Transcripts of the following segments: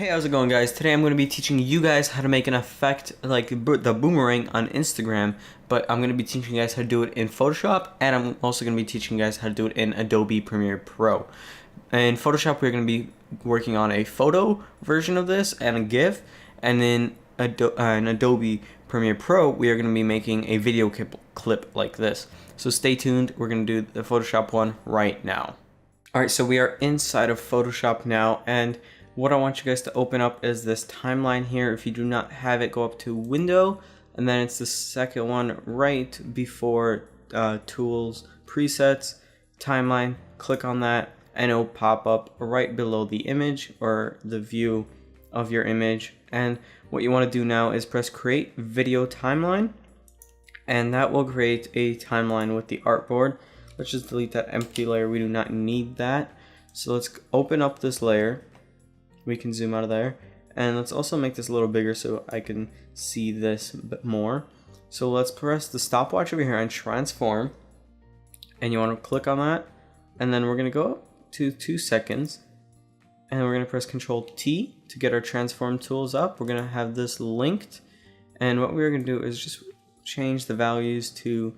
Hey, how's it going, guys? Today I'm going to be teaching you guys how to make an effect like the boomerang on Instagram, but I'm going to be teaching you guys how to do it in Photoshop, and I'm also going to be teaching you guys how to do it in Adobe Premiere Pro. In Photoshop, we're going to be working on a photo version of this and a GIF, and in Adobe Premiere Pro, we are going to be making a video clip like this. So stay tuned, we're going to do the Photoshop one right now. Alright, so we are inside of Photoshop now, and what I want you guys to open up is this timeline here. If you do not have it, go up to Window, and then it's the second one right before Tools, Presets, Timeline. Click on that, and it'll pop up right below the image or the view of your image. And what you want to do now is press Create Video Timeline, and that will create a timeline with the artboard. Let's just delete that empty layer. We do not need that. So let's open up this layer. We can zoom out of there, and let's also make this a little bigger so I can see this a bit more. So let's press the stopwatch over here and transform, and you want to click on that, and then we're going to go up to 2 seconds, and we're going to press Ctrl T to get our transform tools up. We're going to have this linked, and what we're going to do is just change the values to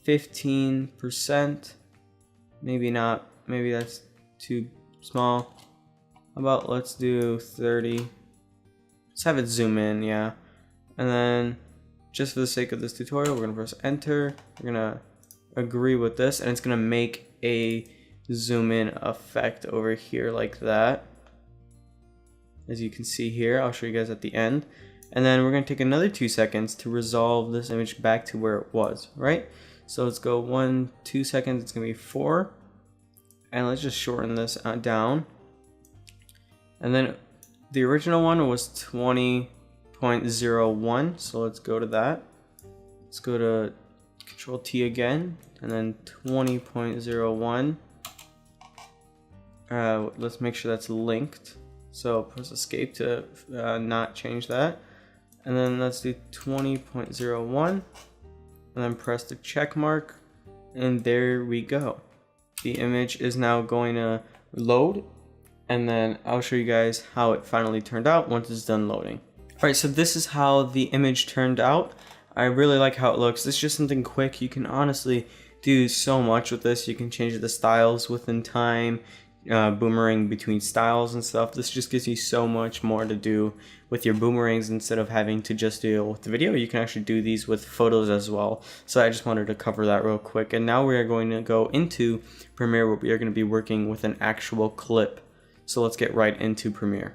15%, maybe not, maybe that's too small. About, let's do 30. Let's have it zoom in, yeah. And then just for the sake of this tutorial, we're gonna press enter. We're gonna agree with this, and it's gonna make a zoom in effect over here like that. As you can see here, I'll show you guys at the end. And then we're gonna take another 2 seconds to resolve this image back to where it was, right? So let's go 1, 2 seconds, it's gonna be 4. And let's just shorten this down. And then the original one was 20.01, so let's go to that. Let's go to Control T again, and then 20.01. Let's make sure that's linked. So press Escape to not change that. And then let's do 20.01, and then press the check mark, and there we go. The image is now going to load, and then I'll show you guys how it finally turned out once it's done loading. Alright, so this is how the image turned out. I really like how it looks. This is just something quick. You can honestly do so much with this. You can change the styles within time, boomerang between styles and stuff. This just gives you so much more to do with your boomerangs instead of having to just deal with the video. You can actually do these with photos as well. So I just wanted to cover that real quick. And now we are going to go into Premiere where we are going to be working with an actual clip. So let's get right into Premiere.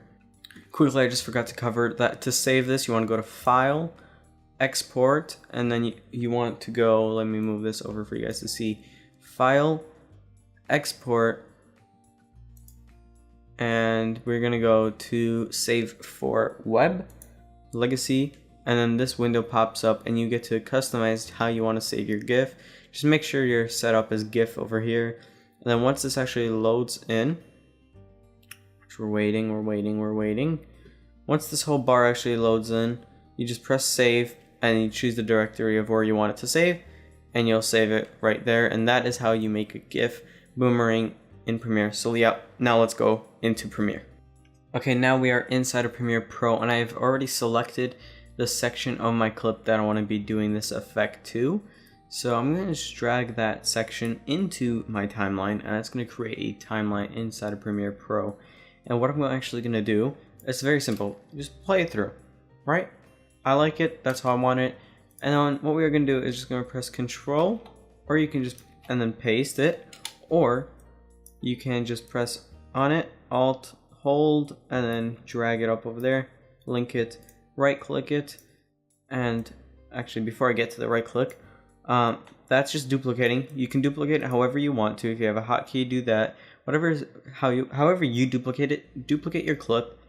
Quickly, I just forgot to cover that. To save this, you want to go to File, Export, and then you want to go, let me move this over for you guys to see, File, Export, and we're going to go to Save for Web, Legacy, and then this window pops up and you get to customize how you want to save your GIF. Just make sure you're set up as GIF over here. And then once this actually loads in, we're waiting. Once this whole bar actually loads in, you just press save and you choose the directory of where you want it to save, and you'll save it right there. And that is how you make a GIF boomerang in Premiere. So yeah, now let's go into Premiere. Okay, now we are inside of Premiere Pro, and I have already selected the section of my clip that I want to be doing this effect to. So I'm going to just drag that section into my timeline, and it's going to create a timeline inside of Premiere Pro. And what I'm actually going to do, it's very simple. Just play it through, right? I like it. That's how I want it. And then what we are going to do is just going to press Control, or you can just, and then paste it. Or you can just press on it, Alt, hold, and then drag it up over there. Link it, right click it. And actually, before I get to the right click, that's just duplicating. You can duplicate it however you want to. If you have a hotkey, do that. However you duplicate it, duplicate your clip,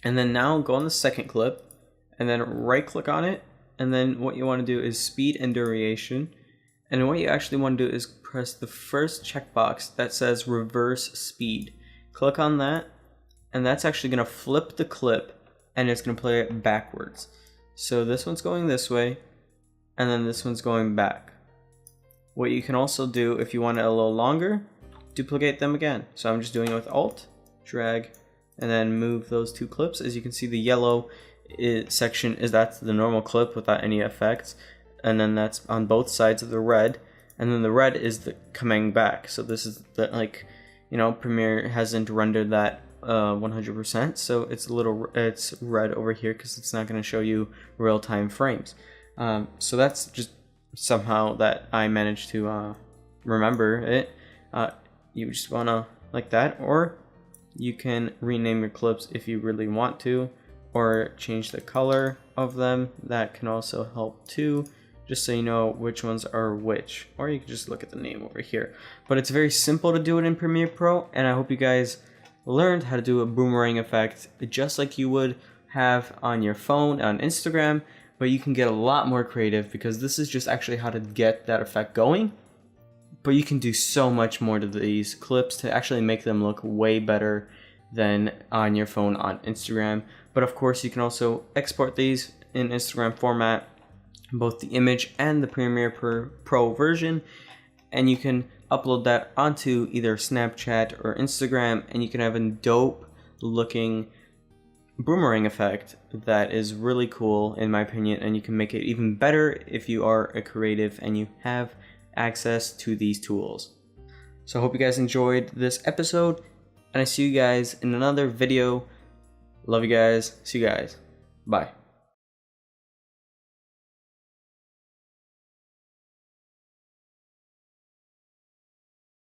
and then now go on the second clip, and then right click on it, and then what you want to do is speed and duration, and what you actually want to do is press the first checkbox that says reverse speed. Click on that, and that's actually going to flip the clip, and it's going to play it backwards. So this one's going this way, and then this one's going back. What you can also do if you want it a little longer, duplicate them again. So I'm just doing it with Alt, drag, and then move those two clips. As you can see, the yellow section that's the normal clip without any effects, and then that's on both sides of the red, and then the red is the coming back. So this is the, like, you know, Premiere hasn't rendered that 100%, so it's red over here because it's not going to show you real-time frames. So that's just somehow that I managed to remember it. You just want to like that, or you can rename your clips if you really want to, or change the color of them. That can also help too, just so you know which ones are which, or you can just look at the name over here. But it's very simple to do it in Premiere Pro, and I hope you guys learned how to do a boomerang effect just like you would have on your phone on Instagram, but you can get a lot more creative because this is just actually how to get that effect going. But you can do so much more to these clips to actually make them look way better than on your phone on Instagram. But of course, you can also export these in Instagram format, both the image and the Premiere Pro version, and you can upload that onto either Snapchat or Instagram, and you can have a dope looking boomerang effect that is really cool in my opinion, and you can make it even better if you are a creative and you have access to these tools. So I hope you guys enjoyed this episode, and I see you guys in another video. Love you guys. See you guys. Bye.